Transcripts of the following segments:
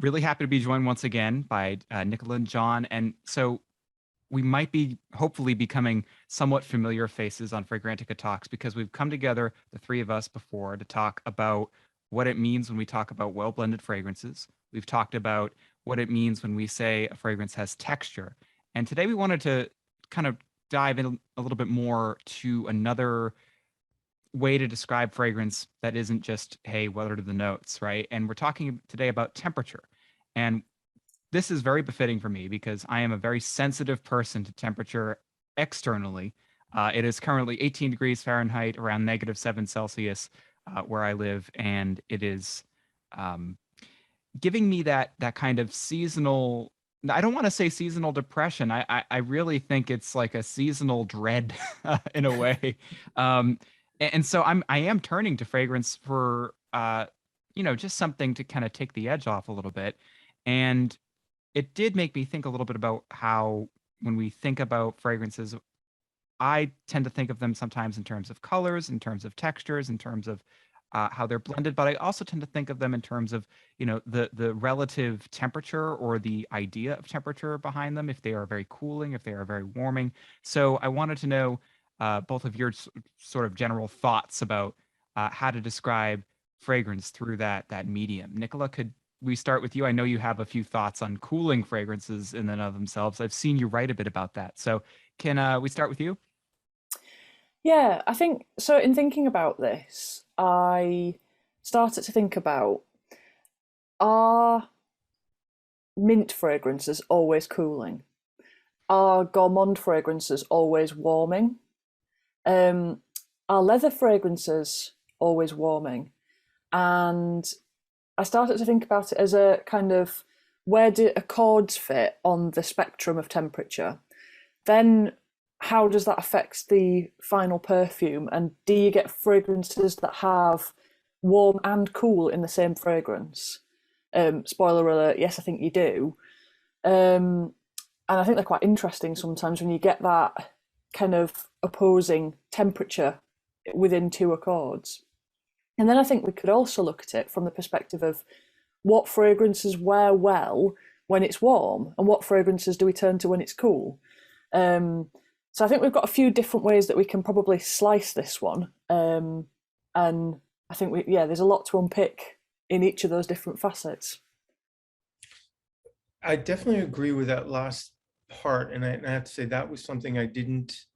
Really happy to be joined once again by Nicola and John. And so we might be hopefully becoming somewhat familiar faces on Fragrantica Talks because we've come together, the three of us, before to talk about what it means when we talk about well blended fragrances. We've talked about what it means when we say a fragrance has texture. And today we wanted to kind of dive in a little bit more to another way to describe fragrance that isn't just, hey, what are the notes, right? And we're talking today about temperature. And this is very befitting for me because I am a very sensitive person to temperature externally. It is currently 18 degrees Fahrenheit, around -7 Celsius, where I live, and it is um, giving me that kind of seasonal. I don't want to say seasonal depression. I really think it's like a seasonal dread in a way. And so I am turning to fragrance for just something to kind of take the edge off a little bit. And it did make me think a little bit about how when we think about fragrances, I tend to think of them sometimes in terms of colors, in terms of textures, in terms of how they're blended, but I also tend to think of them in terms of, the relative temperature or the idea of temperature behind them, if they are very cooling, if they are very warming. So I wanted to know both of your sort of general thoughts about how to describe fragrance through that medium. Nicola, could we start with you? I know you have a few thoughts on cooling fragrances in and of themselves. I've seen you write a bit about that. So can we start with you? Yeah, I think so. In thinking about this, I started to think about, are mint fragrances always cooling? Are gourmand fragrances always warming? Um, are leather fragrances always warming? And I started to think about it as a kind of, where do accords fit on the spectrum of temperature? Then how does that affect the final perfume? And do you get fragrances that have warm and cool in the same fragrance? Spoiler alert, yes, I think you do. Um, and I think they're quite interesting sometimes when you get that kind of opposing temperature within two accords. And then I think we could also look at it from the perspective of what fragrances wear well when it's warm and what fragrances do we turn to when it's cool. Um, so I think we've got a few different ways that we can probably slice this one. And I think there's a lot to unpick in each of those different facets. I definitely agree with that last part, and I have to say that was something I didn't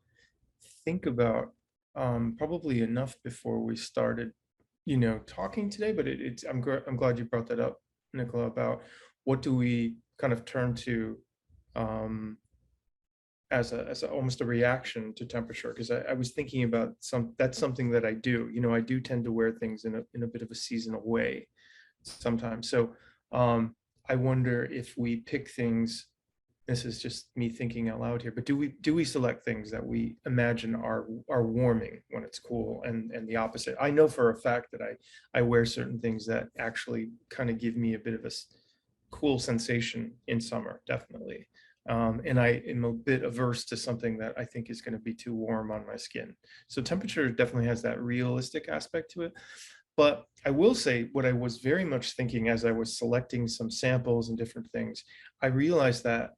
think about probably enough before we started, talking today. But I'm glad you brought that up, Nicola, about what do we kind of turn to um, as almost a reaction to temperature, because I was thinking about that's something that I do. I do tend to wear things in a bit of a seasonal way sometimes. So I wonder if we pick things. This is just me thinking out loud here, but do we select things that we imagine are warming when it's cool, and the opposite? I know for a fact that I wear certain things that actually kind of give me a bit of a cool sensation in summer, definitely. And I am a bit averse to something that I think is going to be too warm on my skin. So temperature definitely has that realistic aspect to it. But I will say what I was very much thinking as I was selecting some samples and different things, I realized that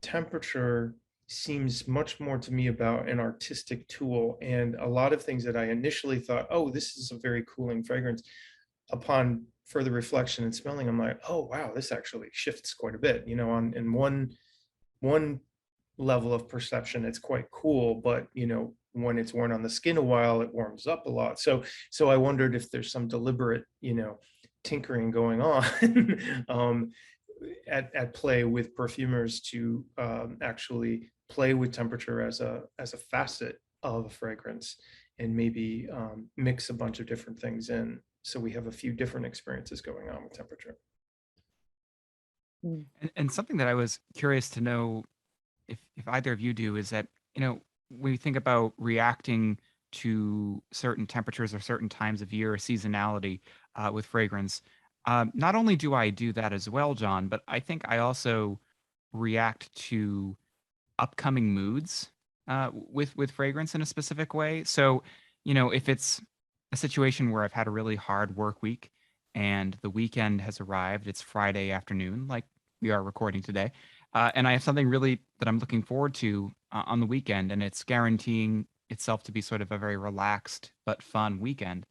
temperature seems much more to me about an artistic tool. And a lot of things that I initially thought, oh, this is a very cooling fragrance, upon further reflection and smelling, I'm like, oh wow, this actually shifts quite a bit. On in one level of perception, it's quite cool, but when it's worn on the skin a while, it warms up a lot. So I wondered if there's some deliberate, tinkering going on at play with perfumers to actually play with temperature as a facet of a fragrance, and maybe mix a bunch of different things in, so we have a few different experiences going on with temperature. Mm. And something that I was curious to know if either of you do is that, when you think about reacting to certain temperatures or certain times of year or seasonality with fragrance, not only do I do that as well, John, but I think I also react to upcoming moods with fragrance in a specific way. So, if it's a situation where I've had a really hard work week and the weekend has arrived. It's Friday afternoon, like we are recording today. And I have something really that I'm looking forward to on the weekend, and it's guaranteeing itself to be sort of a very relaxed but fun weekend.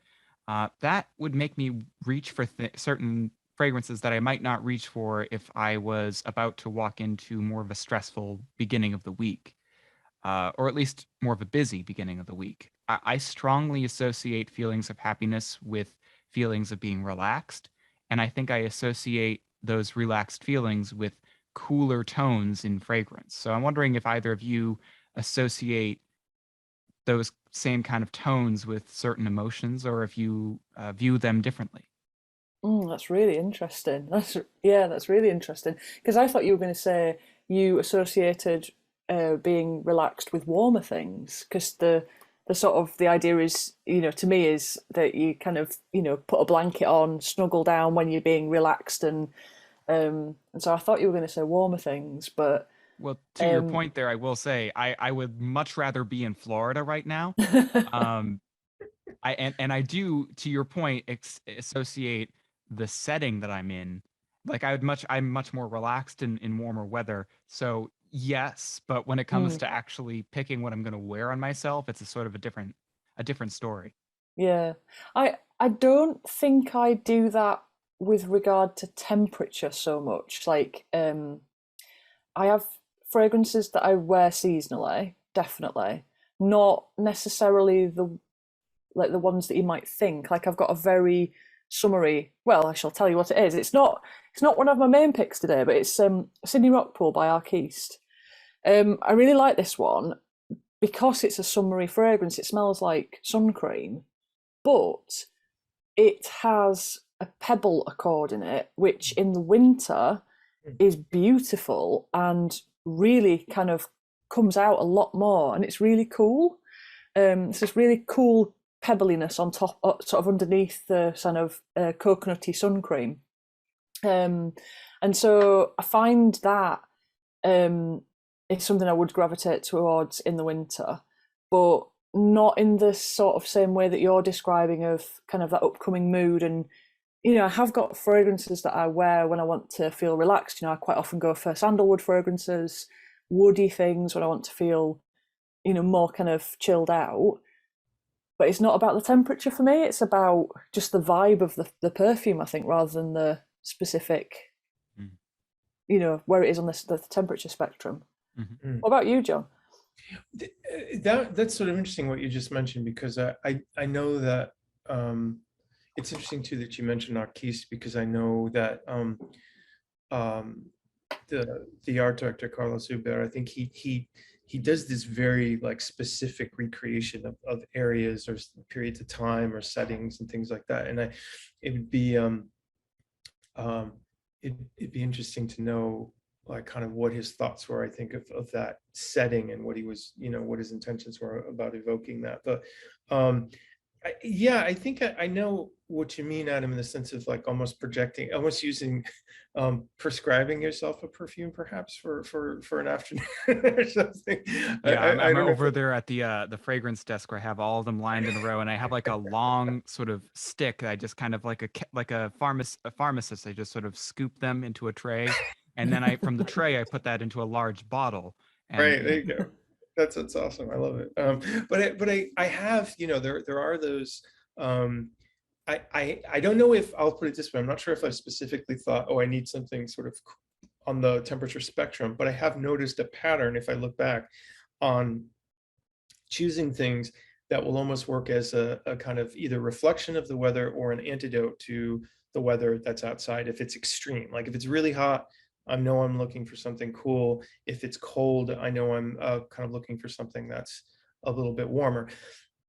That would make me reach for certain fragrances that I might not reach for if I was about to walk into more of a stressful beginning of the week, or at least more of a busy beginning of the week. I strongly associate feelings of happiness with feelings of being relaxed. And I think I associate those relaxed feelings with cooler tones in fragrance. So I'm wondering if either of you associate those same kind of tones with certain emotions, or if you view them differently. That's really interesting. That's really interesting. Because I thought you were going to say you associated being relaxed with warmer things. Because the sort of the idea is, to me, is that you kind of, put a blanket on, snuggle down when you're being relaxed, and so I thought you were going to say warmer things, but Well, to your um, point there, I will say I would much rather be in Florida right now. Um, and I do, to your point, associate the setting that I'm in. Like I'm much more relaxed in warmer weather. So yes, but when it comes mm, to actually picking what I'm going to wear on myself, it's a sort of a different story. yeah, I don't think I do that with regard to temperature so much. Like, I have fragrances that I wear seasonally, definitely. Not necessarily the ones that you might think. Like I've got a very summery. Well, I shall tell you what it is. It's not one of my main picks today, but it's Sydney Rockpool by Arquiste. I really like this one because it's a summery fragrance. It smells like sun cream, but it has a pebble accord in it, which in the winter is beautiful and really kind of comes out a lot more, and it's really cool. It's this really cool pebbliness on top, sort of underneath the kind of coconutty sun cream. Um, and so I find that um, it's something I would gravitate towards in the winter, but not in the sort of same way that you're describing of kind of that upcoming mood. And I have got fragrances that I wear when I want to feel relaxed. I quite often go for sandalwood fragrances, woody things when I want to feel, more kind of chilled out. But it's not about the temperature for me. It's about just the vibe of the perfume, I think, rather than the specific, Mhm. where it is on the temperature spectrum. Mhm. What about you, John? That's sort of interesting what you just mentioned, because I know that it's interesting too that you mentioned Arquiste, because I know that um, the art director Carlos Huber, I think he does this very like specific recreation of areas or periods of time or settings and things like that. And it would be um, it'd be interesting to know like kind of what his thoughts were, I think, of that setting and what he was, what his intentions were about evoking that. But um, yeah, I think I know what you mean, Adam, in the sense of like almost projecting, almost using, prescribing yourself a perfume, perhaps for an afternoon or something. Yeah, I I'm don't know if over it, there at the fragrance desk where I have all of them lined in a row, and I have like a long sort of stick that I just kind of like a pharmacist. I just sort of scoop them into a tray, and then I from the tray I put that into a large bottle, and right, there you go. That's awesome. I love it. But I have, there are those. Um, I don't know if I'll put it this way. I'm not sure if I specifically thought, oh, I need something sort of on the temperature spectrum, but I have noticed a pattern if I look back on choosing things that will almost work as a kind of either reflection of the weather or an antidote to the weather that's outside. If it's extreme, like if it's really hot, I know I'm looking for something cool. If it's cold, I know I'm kind of looking for something that's a little bit warmer.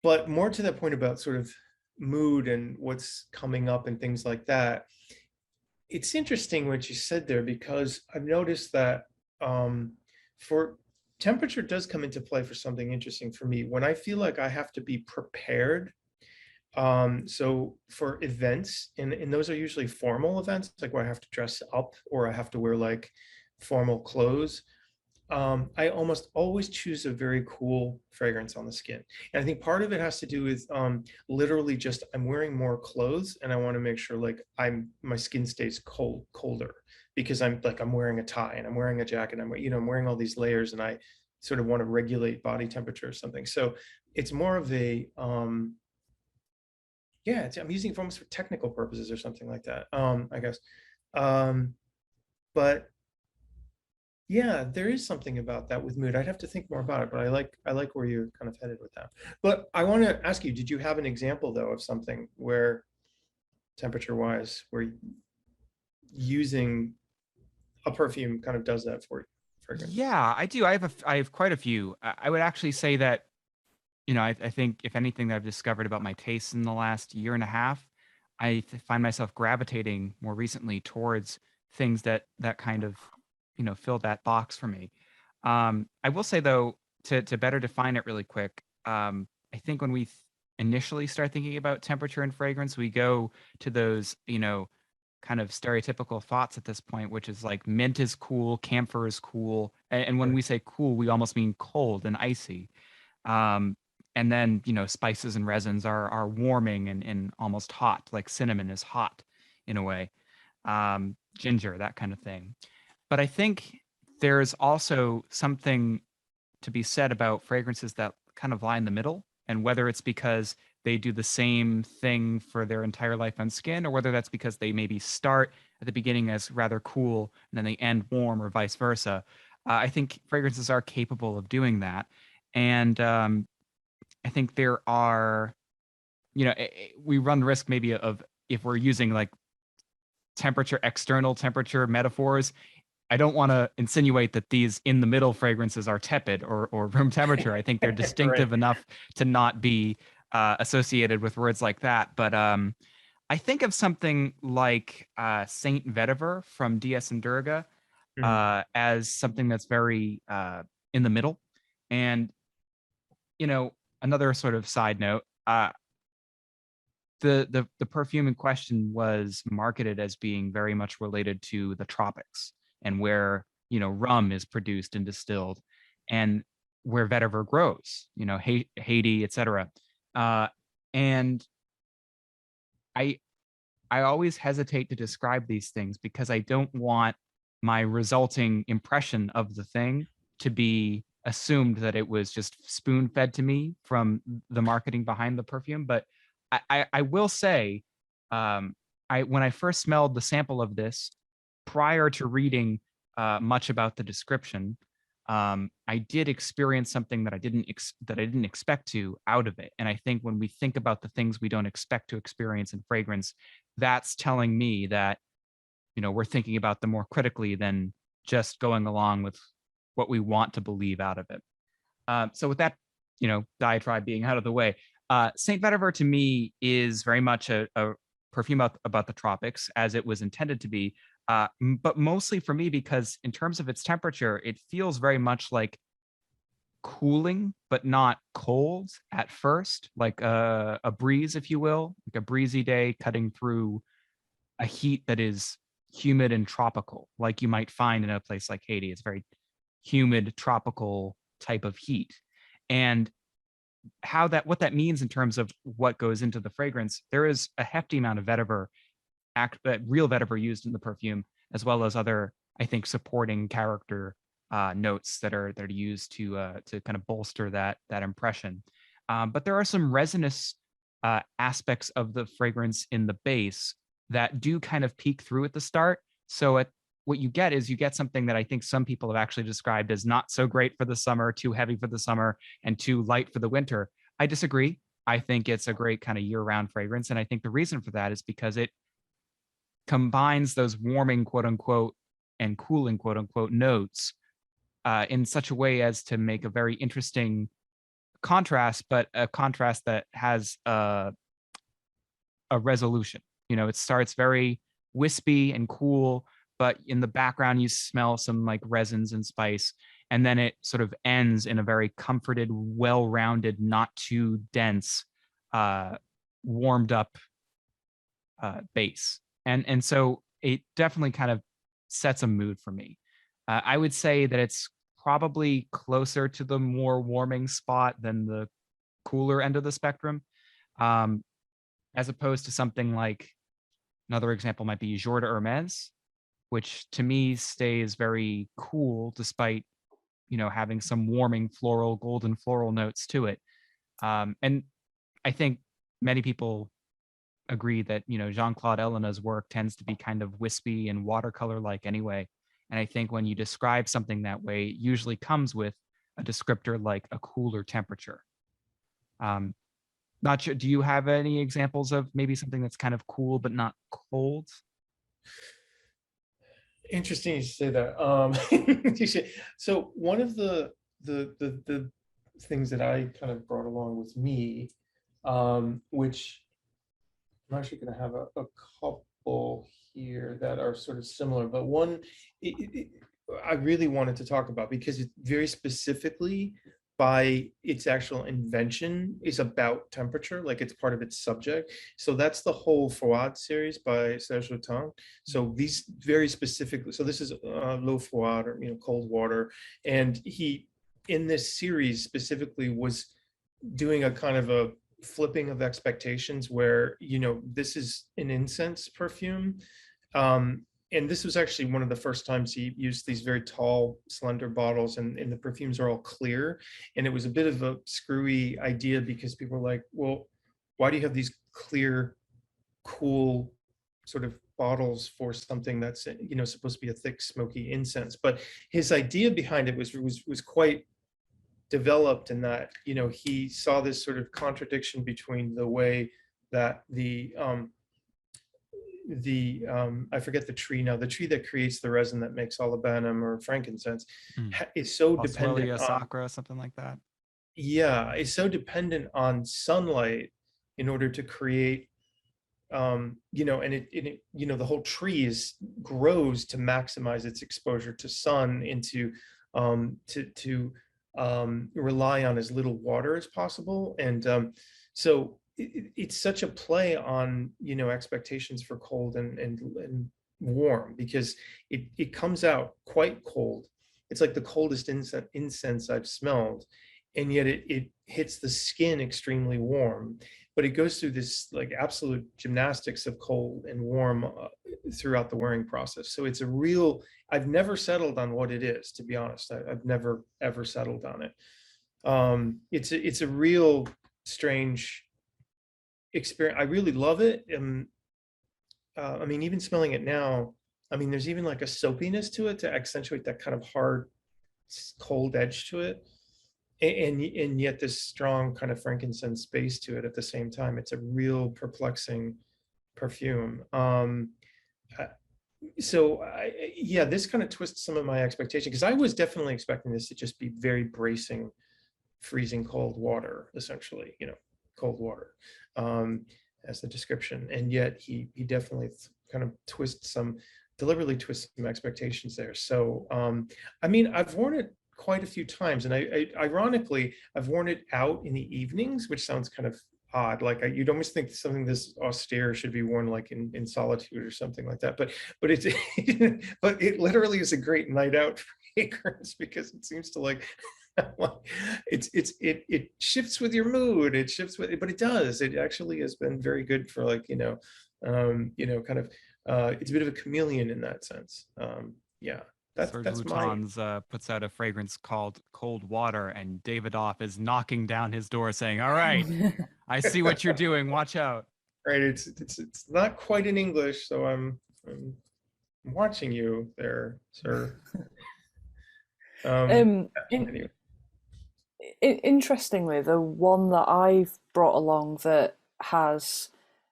But more to that point about sort of mood and what's coming up and things like that, it's interesting what you said there, because I've noticed that for temperature does come into play for something interesting for me when I feel like I have to be prepared. So for events, and those are usually formal events, like where I have to dress up or I have to wear like formal clothes. I almost always choose a very cool fragrance on the skin. And I think part of it has to do with literally just I'm wearing more clothes and I want to make sure like my skin stays colder because I'm wearing a tie and I'm wearing a jacket. I'm wearing all these layers and I sort of want to regulate body temperature or something. So it's more of a yeah, I'm using it almost for technical purposes or something like that. I guess. Um, but yeah, there is something about that with mood. I'd have to think more about it, but I like where you're kind of headed with that. But I want to ask you, did you have an example though of something where temperature wise, where using a perfume kind of does that for you, fragrance? Yeah, I do. I have quite a few. I would actually say that, I think if anything that I've discovered about my tastes in the last year and a half, find myself gravitating more recently towards things that kind of, fill that box for me. I will say though, to better define it really quick, I think when we initially start thinking about temperature and fragrance, we go to those, kind of stereotypical thoughts at this point, which is like mint is cool, camphor is cool, and when Right. we say cool, we almost mean cold and icy. Um, and then spices and resins are warming and almost hot, like cinnamon is hot in a way, ginger, that kind of thing. But I think there's also something to be said about fragrances that kind of lie in the middle, and whether it's because they do the same thing for their entire life on skin, or whether that's because they maybe start at the beginning as rather cool and then they end warm, or vice versa. I think fragrances are capable of doing that, and I think there are, we run the risk maybe of, if we're using like external temperature metaphors, I don't want to insinuate that these in the middle fragrances are tepid or room temperature. I think they're Right. distinctive enough to not be associated with words like that. But I think of something like Saint Vetiver from DS and Durga Mhm. as something that's very in the middle. And, another sort of side note, the perfume in question was marketed as being very much related to the tropics, and where rum is produced and distilled, and where vetiver grows, Haiti, etc. uh and i I always hesitate to describe these things because I don't want my resulting impression of the thing to be assumed that it was just spoon fed to me from the marketing behind the perfume. But I will say, um, when I first smelled the sample of this, prior to reading much about the description, I did experience something that I didn't expect to out of it. And I think when we think about the things we don't expect to experience in fragrance, that's telling me that we're thinking about them more critically than just going along with what we want to believe out of it. So with that, diatribe being out of the way, Saint Vetiver to me is very much a perfume about the tropics, as it was intended to be. But mostly for me, because in terms of its temperature, it feels very much like cooling, but not cold at first, like a breeze, if you will, like a breezy day cutting through a heat that is humid and tropical, like you might find in a place like Haiti. It's very humid, tropical type of heat. And what that means in terms of what goes into the fragrance, there is a hefty amount of vetiver, real vetiver used in the perfume, as well as other, I think, supporting character notes that are used to kind of bolster that impression. But there are some resinous aspects of the fragrance in the base that do kind of peek through at the start. So what you get something that I think some people have actually described as not so great for the summer, too heavy for the summer, and too light for the winter. I disagree. I think it's a great kind of year-round fragrance, and I think the reason for that is because it combines those warming, quote unquote, and cooling, quote unquote, notes in such a way as to make a very interesting contrast, but a contrast that has a resolution. It starts very wispy and cool, but in the background you smell some like resins and spice, and then it sort of ends in a very comforted, well-rounded, not too dense, uh, warmed up base. And so it definitely kind of sets a mood for me. I would say that it's probably closer to the more warming spot than the cooler end of the spectrum, um, as opposed to something like, another example might be Jour de Hermes, which to me stays very cool despite, having some warming floral, golden floral notes to it. And I think many people agree that, Jean-Claude Ellena's work tends to be kind of wispy and watercolor-like anyway. And I think when you describe something that way, it usually comes with a descriptor like a cooler temperature. Um, Not sure, do you have any examples of maybe something that's kind of cool but not cold? Interesting you say that. So one of the things that I kind of brought along with me, which I'm actually going to have a couple here that are sort of similar, but one I really wanted to talk about because it very specifically by its actual invention is about temperature, like it's part of its subject. So that's the whole Fawad series by Serge Lutens. So these very specifically, so this is L'eau froide, or cold water, and he in this series specifically was doing a kind of a flipping of expectations where this is an incense perfume, and this was actually one of the first times he used these very tall, slender bottles, and the perfumes are all clear. And it was a bit of a screwy idea because people were like, well, why do you have these clear, cool sort of bottles for something that's supposed to be a thick, smoky incense? But his idea behind it was quite developed in that he saw this sort of contradiction between the way that I forget the tree now, the tree that creates the resin that makes olibanum or frankincense is so dependent Boswellia on, sacra, something like that. yeah, is so dependent on sunlight in order to create, and the whole tree grows to maximize its exposure to sun and to rely on as little water as possible. And so it's such a play on expectations for cold and warm, because it comes out quite cold. It's like the coldest incense I've smelled, and yet it hits the skin extremely warm, but it goes through this like absolute gymnastics of cold and warm throughout the wearing process. So it's a real, I've never settled on what it is, to be honest. I've never ever settled on it. It's a real strange experience. I really love it. I mean, even smelling it now, I mean, there's even like a soapiness to it to accentuate that kind of hard, cold edge to it. And yet this strong kind of frankincense base to it at the same time. It's a real perplexing perfume. Yeah, this kind of twists some of my expectation, because I was definitely expecting this to just be very bracing, freezing cold water, essentially, cold water, as the description. And yet he definitely kind of deliberately twists some expectations there. So, I mean, I've worn it quite a few times, and ironically, I've worn it out in the evenings, which sounds kind of odd. Like you'd almost think something this austere should be worn like in solitude or something like that. But it's but it literally is a great night out fragrance, because it seems to like it shifts with your mood. It shifts with it, but it does. It actually has been very good for like kind of it's a bit of a chameleon in that sense. Yeah. Serge That's my Lutens puts out a fragrance called Cold Water, and David Off is knocking down his door saying, all right, I see what you're doing. Watch out. right. It's not quite in English, so I'm watching you there, sir. Anyway. Interestingly, the one that I've brought along that has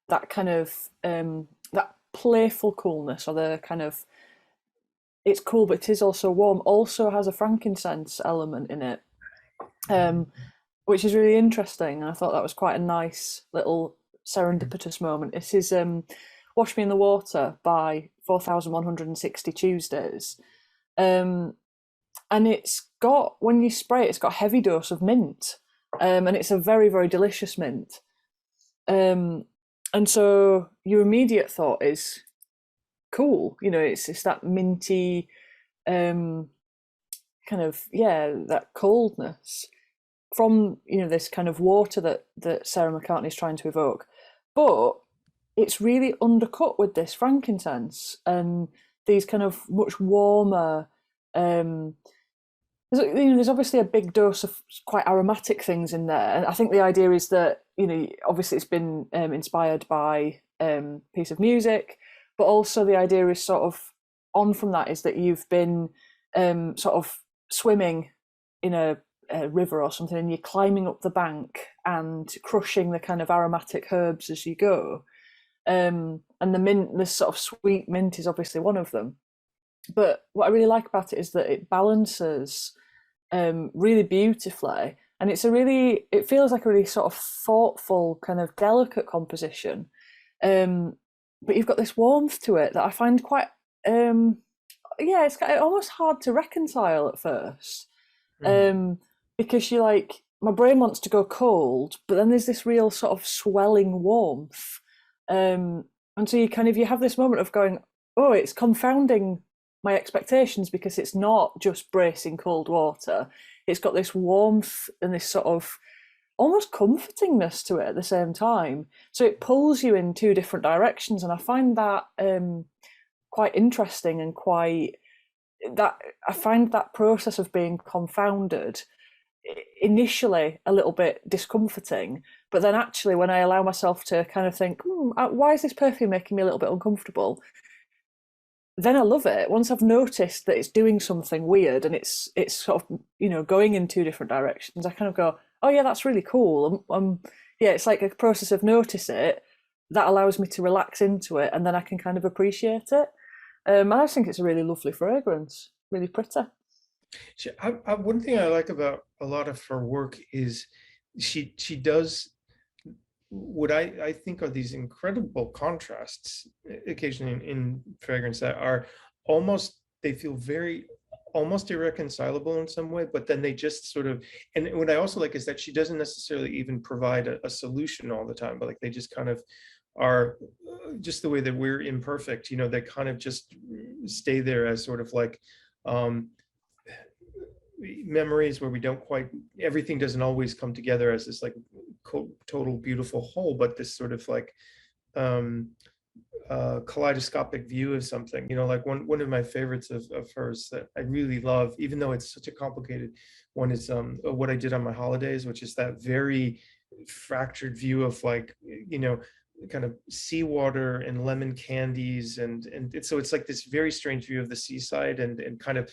that kind of that playful coolness, or the kind of, it's cool but it is also warm, also has a frankincense element in it, which is really interesting. And I thought that was quite a nice little serendipitous moment. It is Wash Me in the Water by 4160 Tuesdays. And it's got, when you spray it, it's got a heavy dose of mint. And it's a very, very delicious mint. And so your immediate thought is, cool, it's that minty kind kind of, that coldness from, this kind of water that Sarah McCartney is trying to evoke. But it's really undercut with this frankincense and these kind of much warmer, there's obviously a big dose of quite aromatic things in there. And I think the idea is that, obviously it's been inspired by piece of music, but also the idea is sort of on from that is that you've been sort of swimming in a river or something, and you're climbing up the bank and crushing the kind of aromatic herbs as you go. And the mint, the sort of sweet mint is obviously one of them. But what I really like about it is that it balances really beautifully, and it feels like a really sort of thoughtful, kind of delicate composition. But you've got this warmth to it that I find quite, it's almost hard to reconcile at first. Because you're like, my brain wants to go cold, but then there's this real sort of swelling warmth. And so you have this moment of going, oh, it's confounding my expectations because it's not just bracing cold water. It's got this warmth and this sort of almost comfortingness to it at the same time. So it pulls you in two different directions. And I find that quite interesting and I find that process of being confounded initially a little bit discomforting, but then actually when I allow myself to kind of think, why is this perfume making me a little bit uncomfortable? Then I love it. Once I've noticed that it's doing something weird and it's sort of, going in two different directions, I kind of go, oh yeah, that's really cool. It's like a process of notice it that allows me to relax into it, and then I can kind of appreciate it. I just think it's a really lovely fragrance, really pretty. One thing I like about a lot of her work is she does what I think are these incredible contrasts occasionally in fragrance that are they feel very almost irreconcilable in some way, but then they just sort of, and what I also like is that she doesn't necessarily even provide a solution all the time, but like they just kind of are just the way that we're imperfect, they kind of just stay there as sort of like memories where we don't quite, everything doesn't always come together as this like total beautiful whole, but this sort of like kaleidoscopic view of something, like one of my favorites of hers that I really love, even though it's such a complicated one, is What I Did on My Holidays, which is that very fractured view of like, kind of seawater and lemon candies, and so it's like this very strange view of the seaside and kind of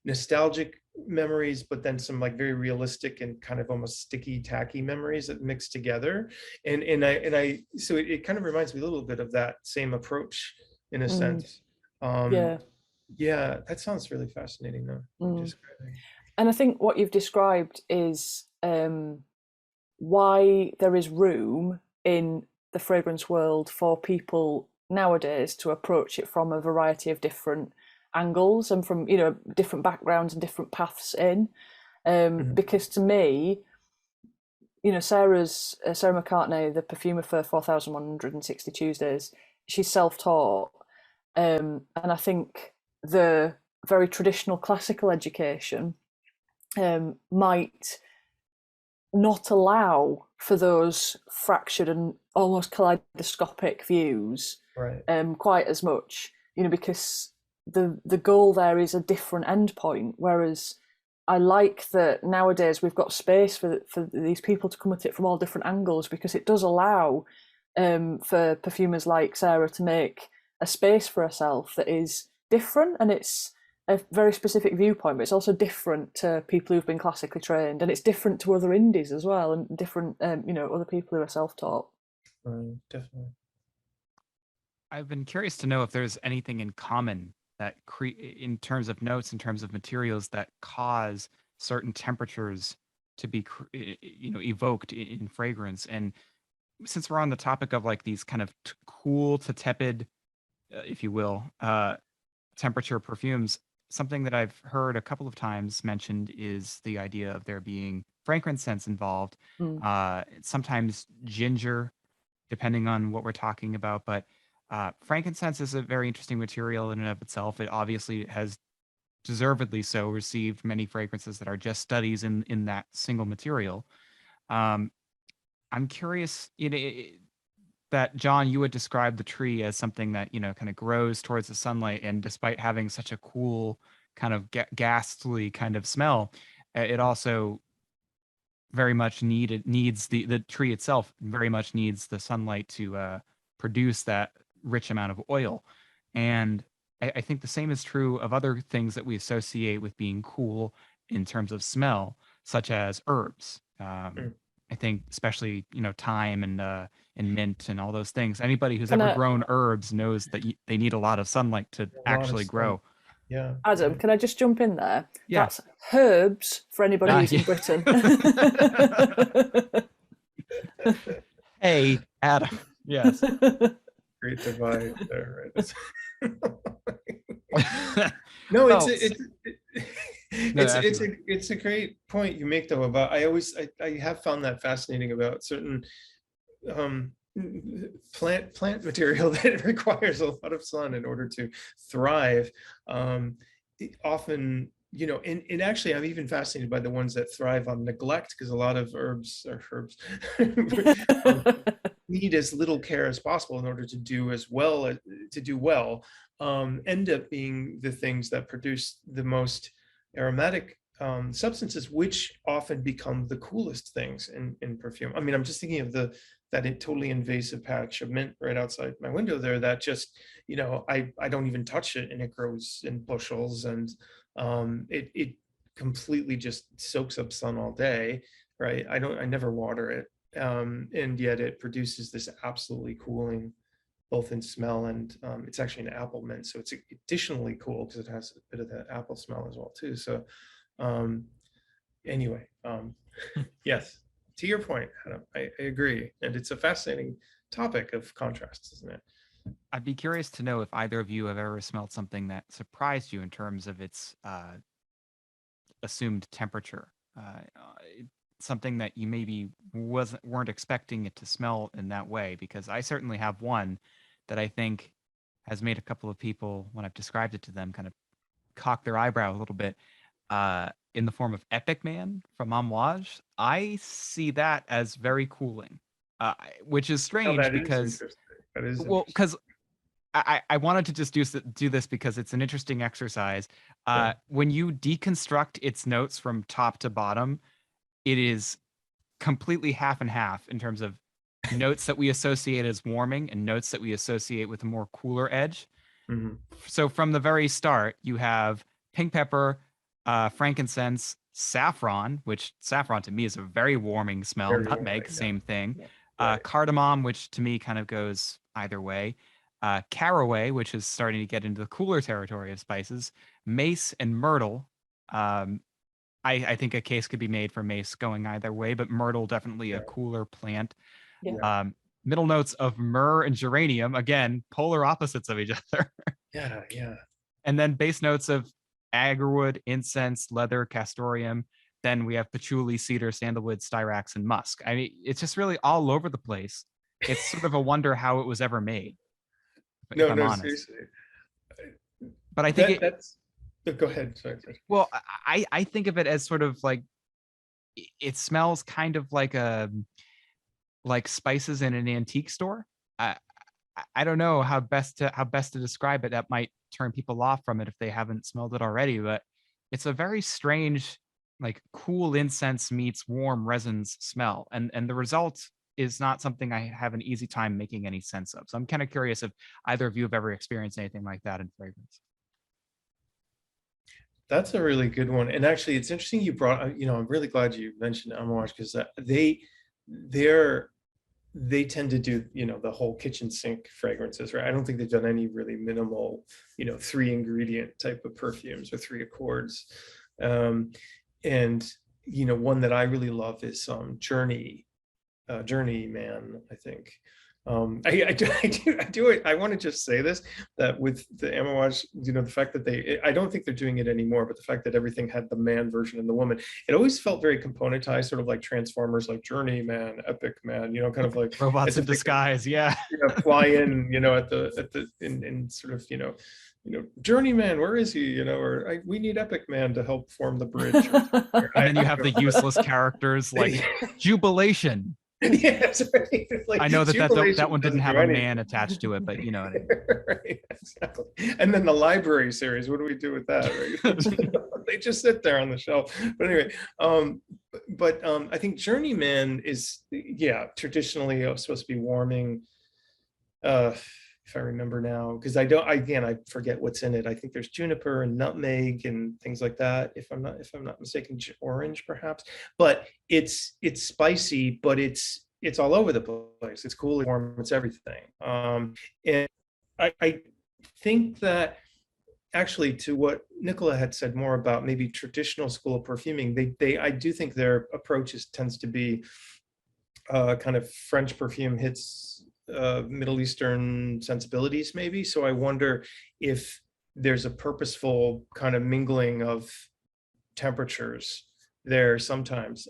nostalgic memories, but then some like very realistic and kind of almost sticky, tacky memories that mix together. And I so it kind of reminds me a little bit of that same approach in a sense. Yeah, that sounds really fascinating though. And I think what you've described is why there is room in the fragrance world for people nowadays to approach it from a variety of different angles and from different backgrounds and different paths in, because to me, Sarah McCartney, the perfumer for 4160 Tuesdays, she's self-taught, and I think the very traditional classical education might not allow for those fractured and almost kaleidoscopic views, right, quite as much, because the goal there is a different endpoint. Whereas I like that nowadays we've got space for these people to come at it from all different angles, because it does allow for perfumers like Sarah to make a space for herself that is different, and it's a very specific viewpoint, but it's also different to people who've been classically trained, and it's different to other indies as well, and different other people who are self-taught. Definitely. I've been curious to know if there's anything in common that in terms of notes, in terms of materials, that cause certain temperatures to be evoked in fragrance. And since we're on the topic of like these kind of cool to tepid, if you will, temperature perfumes, something that I've heard a couple of times mentioned is the idea of there being frankincense involved, sometimes ginger, depending on what we're talking about. But frankincense is a very interesting material in and of itself. It obviously has deservedly so, received many fragrances that are just studies in that single material. Um, I'm curious, that John, you would describe the tree as something that kind of grows towards the sunlight, and despite having such a cool kind of ghastly kind of smell, it also very much needs the tree itself very much needs the sunlight to produce that rich amount of oil. And I think the same is true of other things that we associate with being cool in terms of smell, such as herbs. Mm. I think especially thyme and mint and all those things. Anybody who's Can ever I, grown herbs knows that they need a lot of sunlight to A lot of actually sun. grow. Yeah. Adam, can I just jump in there? Yeah. That's herbs for anybody who's in Yeah. Britain. Hey, Adam. Yes. Great divide there, right? No, Well, no, it's a great point you make though about I have found that fascinating about certain plant material that requires a lot of sun in order to thrive. Often, and actually I'm even fascinated by the ones that thrive on neglect, because a lot of herbs need as little care as possible in order to do well, end up being the things that produce the most aromatic substances, which often become the coolest things in perfume. I mean, I'm just thinking of that totally invasive patch of mint right outside my window there that just, I don't even touch it and it grows in bushels, and it completely just soaks up sun all day, right? I never water it. And yet it produces this absolutely cooling, both in smell and it's actually an apple mint, so it's additionally cool because it has a bit of that apple smell as well too. So anyway, yes, to your point, Adam, I agree, and it's a fascinating topic of contrasts, isn't it? I'd be curious to know if either of you have ever smelled something that surprised you in terms of its assumed temperature. Something that you maybe weren't expecting it to smell in that way, because I certainly have one that I think has made a couple of people, when I've described it to them, kind of cock their eyebrow a little bit, in the form of Epic Man from Amouage. I see that as very cooling, which is Oh, strange that is because, interesting. That is well, interesting. because I wanted to just do this because it's an interesting exercise. Yeah. When you deconstruct its notes from top to bottom, it is completely half and half in terms of notes that we associate as warming and notes that we associate with a more cooler edge. Mhm. So from the very start, you have pink pepper, frankincense, saffron, which saffron to me is a very warming smell. Very warm, Nutmeg, yeah. same thing. Yeah. Right. Cardamom, which to me kind of goes either way. Caraway, which is starting to get into the cooler territory of spices. Mace and myrtle. I think a case could be made for mace going either way, but myrtle definitely a Yeah. cooler plant. Yeah. Middle notes of myrrh and geranium, again, polar opposites of each other. Yeah. Yeah. And then base notes of agarwood, incense, leather, castoreum. Then we have patchouli, cedar, sandalwood, styrax, and musk. I mean, it's just really all over the place. It's sort of a wonder how it was ever made, if No, I'm no, honest. seriously. But I think That's go ahead. Sorry. well, I think of it as sort of like it smells kind of like spices in an antique store. I don't know how best to describe it. That might turn people off from it if they haven't smelled it already, but it's a very strange, like cool incense meets warm resins smell, and the result is not something I have an easy time making any sense of. So I'm kind of curious if either of you have ever experienced anything like that in fragrance. That's a really good one. And actually, it's interesting you brought, I'm really glad you mentioned Amouage, because they're they tend to do, the whole kitchen sink fragrances, right? I don't think they've done any really minimal, 3 ingredient type of perfumes or 3 accords. And, one that I really love is Journeyman, I think. I want to just say this, that with the Amouage, the fact that I don't think they're doing it anymore, but the fact that everything had the man version and the woman, it always felt very componentized, sort of like Transformers, like Journeyman, Epic Man, kind of like Robots as in if they could, disguise, yeah. fly in, at the in sort of, Journeyman, where is he? Or we need Epic Man to help form the bridge. And then you have the useless characters like Jubilation. Yes, right. Like, I know that Jubilation one didn't doesn't have do a anything. man attached to it, but you know what I mean. Right, exactly. And then the library series, what do we do with that? Right? They just sit there on the shelf. But anyway, I think Journeyman is, traditionally supposed to be warming. If I remember now, because I forget what's in it. I think there's juniper and nutmeg and things like that. If I'm not mistaken, orange perhaps. But it's spicy, but it's all over the place. It's cool, it's warm, it's everything. And I think that actually, to what Nicola had said more about maybe traditional school of perfuming, I do think their approach tends to be kind of French perfume hits Middle Eastern sensibilities, maybe. So I wonder if there's a purposeful kind of mingling of temperatures there sometimes,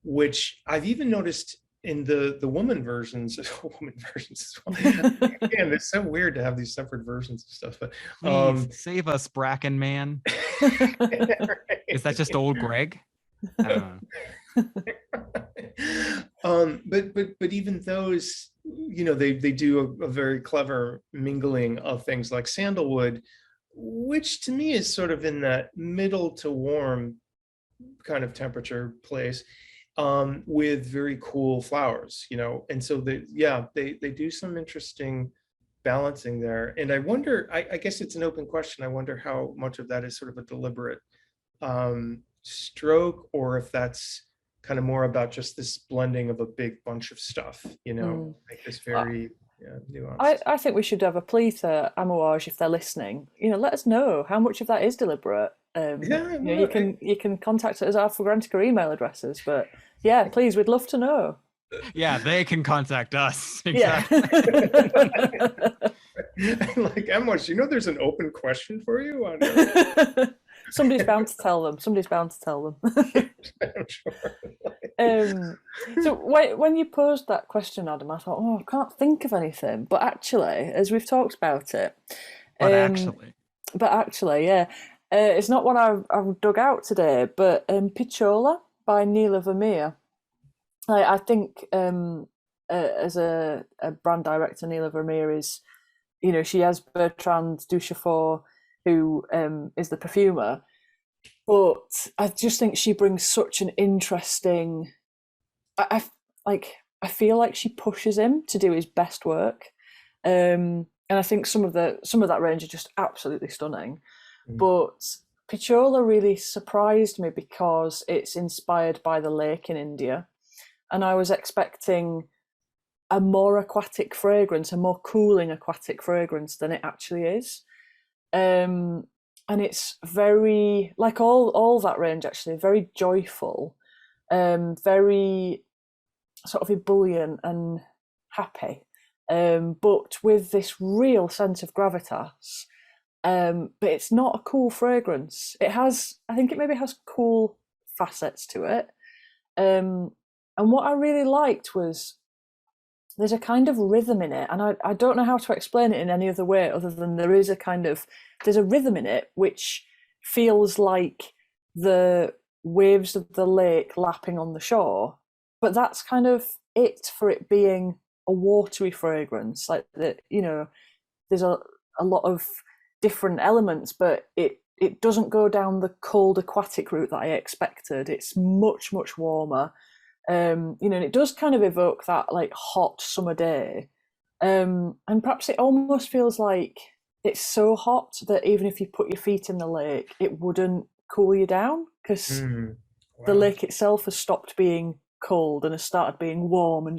which I've even noticed in the woman versions as well. Again, it's so weird to have these separate versions of stuff. But Please save us, Bracken Man. right. Is that just old Greg? I don't know. But even those, they do a very clever mingling of things like sandalwood, which to me is sort of in that middle to warm kind of temperature place, with very cool flowers, and so they do some interesting balancing there. And I wonder, I guess it's an open question. I wonder how much of that is sort of a deliberate stroke, or if that's kind of more about just this blending of a big bunch of stuff, like this very nuanced. I think we should have a plea to Amouage if they're listening. Let us know how much of that is deliberate. You can contact us at our Fragrantica email addresses, but yeah, please, we'd love to know. Yeah, they can contact us. Exactly. Like, Amouage, there's an open question for you on Somebody's bound to tell them. I'm sure. So when you posed that question, Adam, I thought, I can't think of anything. But actually, as we've talked about it, but actually, yeah, it's not one I've dug out today. But Picciola by Nicola Vermeer. I think as a brand director, Nicola Vermeer is, she has Bertrand Duchefort, who is the perfumer, but I just think she brings such an interesting. I feel like she pushes him to do his best work, and I think some of that range are just absolutely stunning. But Picciola really surprised me because it's inspired by the lake in India, and I was expecting a more aquatic fragrance, a more cooling aquatic fragrance than it actually is. And it's very, like all that range actually, very joyful, very sort of ebullient and happy, but with this real sense of gravitas. But it's not a cool fragrance. I think it maybe has cool facets to it. And what I really liked was there's a kind of rhythm in it, and I don't know how to explain it in any other way other than there's a rhythm in it which feels like the waves of the lake lapping on the shore, but that's kind of it for it being a watery fragrance. Like that, there's a lot of different elements, but it doesn't go down the cold aquatic route that I expected. It's much warmer. And it does kind of evoke that like hot summer day, and perhaps it almost feels like it's so hot that even if you put your feet in the lake, it wouldn't cool you down, because the lake itself has stopped being cold and has started being warm and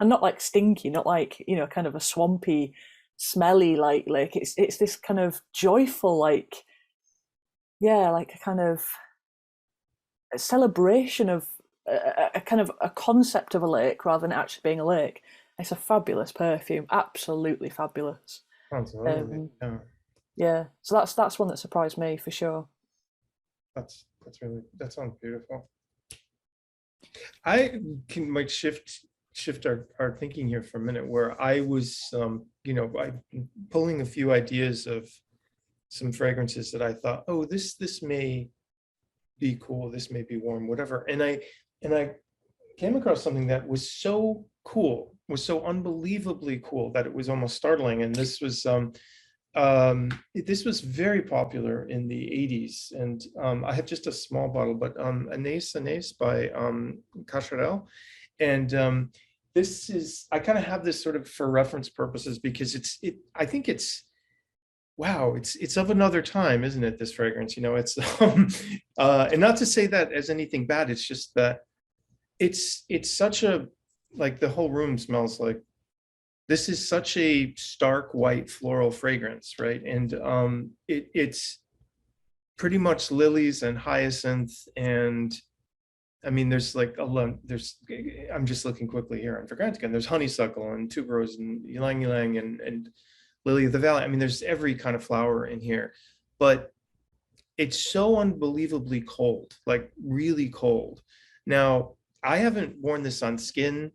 not like stinky, not like kind of a swampy, smelly like lake. It's this kind of joyful, like a kind of a celebration of a kind of a concept of a lake rather than actually being a lake. It's a fabulous perfume, absolutely fabulous. Absolutely. Yeah. So that's one that surprised me for sure. That sounds beautiful. I might shift our thinking here for a minute, where I was I'm pulling a few ideas of some fragrances that I thought, oh, this may be cool, this may be warm, whatever. And I came across something that was so cool, was so unbelievably cool that it was almost startling. And this was very popular in the 80s. And I have just a small bottle, but Anais by Cacharel. And this is, I kind of have this sort of for reference purposes because I think it's, wow, it's of another time, isn't it? This fragrance, it's, and not to say that as anything bad, it's just that it's such a, like the whole room smells like, this is such a stark white floral fragrance, right? And it's pretty much lilies and hyacinth, and I mean, there's like I'm just looking quickly here on Fragrantica, and there's honeysuckle and tuberose and ylang ylang and lily of the valley. I mean, there's every kind of flower in here, but it's so unbelievably cold, like really cold. Now, I haven't worn this on skin.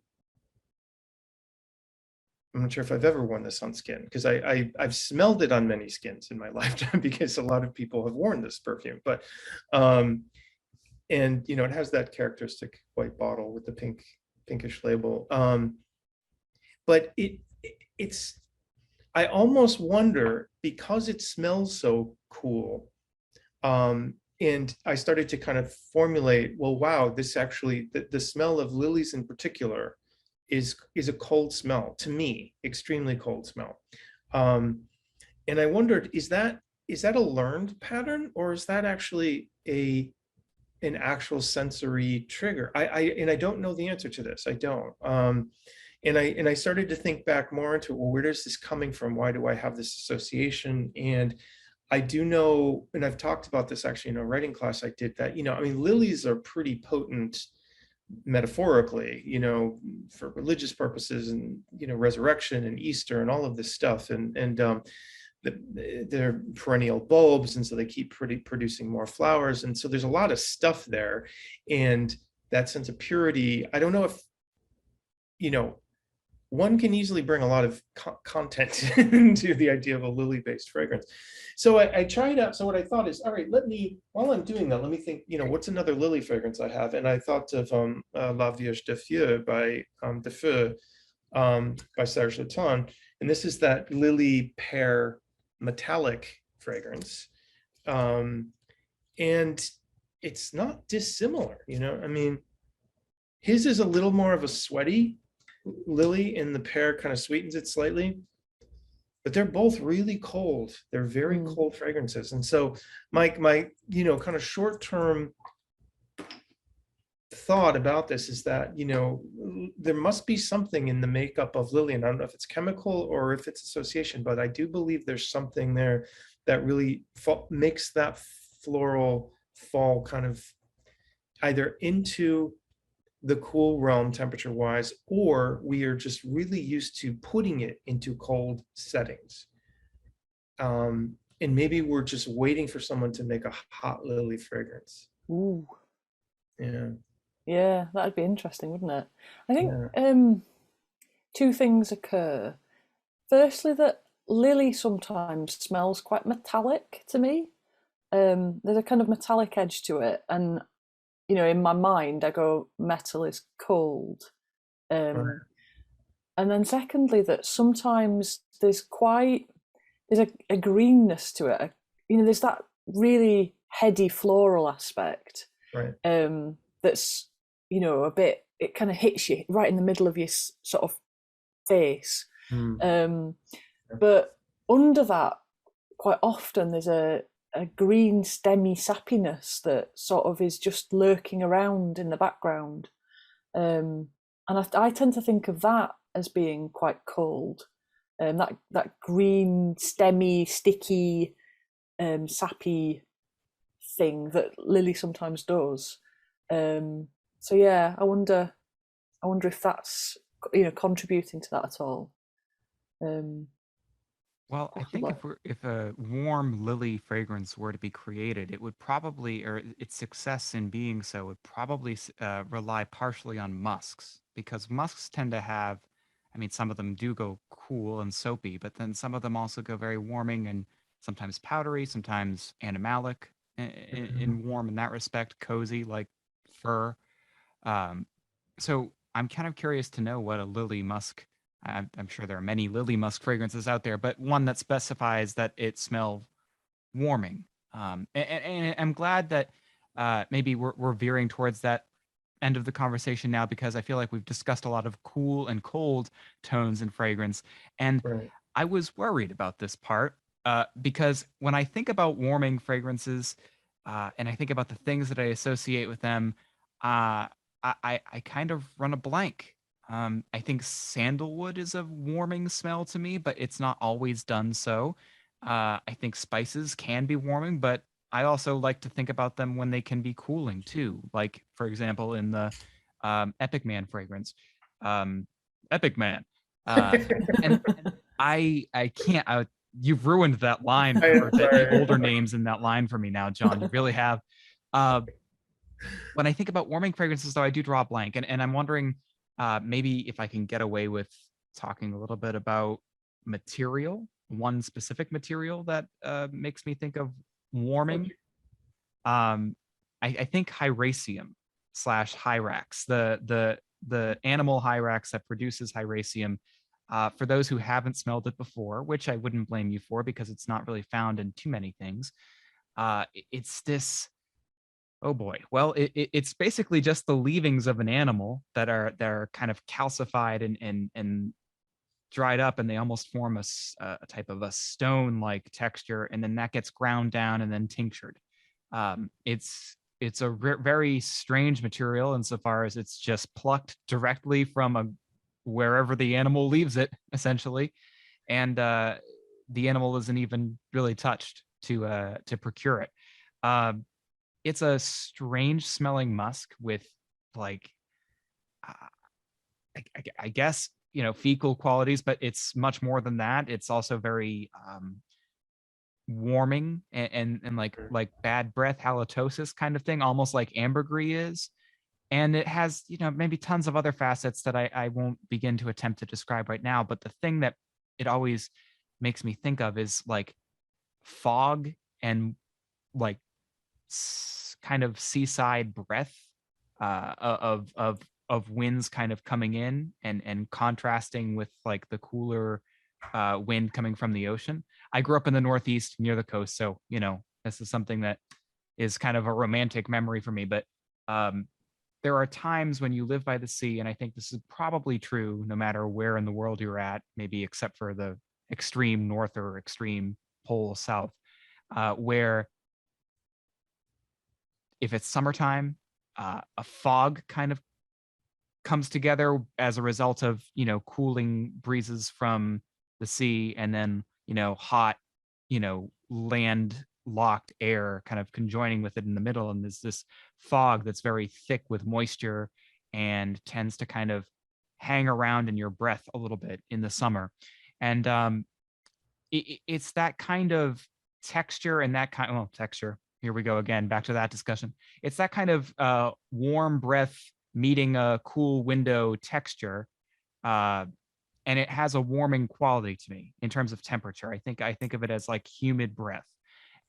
I'm not sure if I've ever worn this on skin, because I've smelled it on many skins in my lifetime because a lot of people have worn this perfume. But and it has that characteristic white bottle with the pinkish label. But it's I almost wonder, because it smells so cool. And I started to kind of formulate, well, wow, this actually, the smell of lilies in particular is a cold smell to me, extremely cold smell. And I wondered, is that a learned pattern, or is that actually an actual sensory trigger? I don't know the answer to this. I don't. And I started to think back more into, well, where is this coming from? Why do I have this association? And I do know, and I've talked about this actually in a writing class I did, that, I mean, lilies are pretty potent metaphorically, for religious purposes, and, resurrection and Easter and all of this stuff. And they're perennial bulbs, and so they keep producing more flowers. And so there's a lot of stuff there. And that sense of purity, I don't know if, one can easily bring a lot of content into the idea of a lily-based fragrance. So I tried out. So what I thought is, all right, while I'm doing that, let me think, what's another lily fragrance I have? And I thought of La Vierge de Feu by Serge Lutton. And this is that lily pear metallic fragrance. And it's not dissimilar, I mean, his is a little more of a sweaty lily, and the pear kind of sweetens it slightly, but they're both really cold. They're very cold fragrances. And so my kind of short-term thought about this is that, there must be something in the makeup of lily, and I don't know if it's chemical or if it's association, but I do believe there's something there that really makes that floral fall kind of either into the cool realm temperature wise, or we are just really used to putting it into cold settings. And maybe we're just waiting for someone to make a hot lily fragrance. Ooh. Yeah. Yeah, that'd be interesting, wouldn't it? I think Yeah. Two things occur. Firstly, that lily sometimes smells quite metallic to me. There's a kind of metallic edge to it, and in my mind, I go, metal is cold. Right. And then secondly, that sometimes there's a greenness to it. There's that really heady floral aspect. Right. That's, a bit, it kind of hits you right in the middle of your sort of face. But under that, quite often there's a green stemmy sappiness that sort of is just lurking around in the background. And I tend to think of that as being quite cold. That green, stemmy, sticky, sappy thing that lily sometimes does. So yeah, I wonder if that's contributing to that at all. Well, I think if a warm lily fragrance were to be created, it would probably, or its success in being so, would probably rely partially on musks, because musks tend to have, I mean, some of them do go cool and soapy, but then some of them also go very warming and sometimes powdery, sometimes animalic, in warm in that respect, cozy like fur. So I'm kind of curious to know what a lily musk. I'm sure there are many lily musk fragrances out there, but one that specifies that it smells warming. And I'm glad that maybe we're veering towards that end of the conversation now, because I feel like we've discussed a lot of cool and cold tones in fragrance. And Right. I was worried about this part because when I think about warming fragrances and I think about the things that I associate with them, I kind of run a blank. I think sandalwood is a warming smell to me, but it's not always done so. I think spices can be warming, but I also like to think about them when they can be cooling too. Like, for example, in the Epic Man fragrance, um, Epic Man. Uh, and I can't. You've ruined that line, I am or the sorry. older names in that line for me now, John. You really have. Uh, when I think about warming fragrances, though, I do draw a blank, and I'm wondering maybe if I can get away with talking a little bit about material, one specific material that makes me think of warming. Okay. Um, I think Hyraceum slash Hyrax, the animal Hyrax that produces Hyraceum. For those who haven't smelled it before, which I wouldn't blame you for because it's not really found in too many things, it's this. Oh boy. Well, it's basically just the leavings of an animal that are kind of calcified and dried up, and they almost form a type of a stone-like texture, and then that gets ground down and then tinctured. It's a very strange material insofar as it's just plucked directly from wherever the animal leaves it, essentially, and the animal isn't even really touched to procure it. Um, it's a strange smelling musk with like uh, I guess fecal qualities, but it's much more than that. It's also very warming and like bad breath halitosis kind of thing, almost like ambergris is. And it has maybe tons of other facets that I won't begin to attempt to describe right now. But the thing that it always makes me think of is like fog and like kind of seaside breath of winds kind of coming in and contrasting with like the cooler wind coming from the ocean. I grew up in the Northeast near the coast, so this is something that is kind of a romantic memory for me. But there are times when you live by the sea, and I think this is probably true no matter where in the world you're at, maybe except for the extreme north or extreme pole south, where if it's summertime, a fog kind of comes together as a result of cooling breezes from the sea, and then hot land locked air kind of conjoining with it in the middle, and there's this fog that's very thick with moisture and tends to kind of hang around in your breath a little bit in the summer. And it's that kind of texture and that kind of texture. Here we go again, back to that discussion. It's that kind of warm breath meeting a cool window texture, uh, and it has a warming quality to me in terms of temperature. I think of it as like humid breath,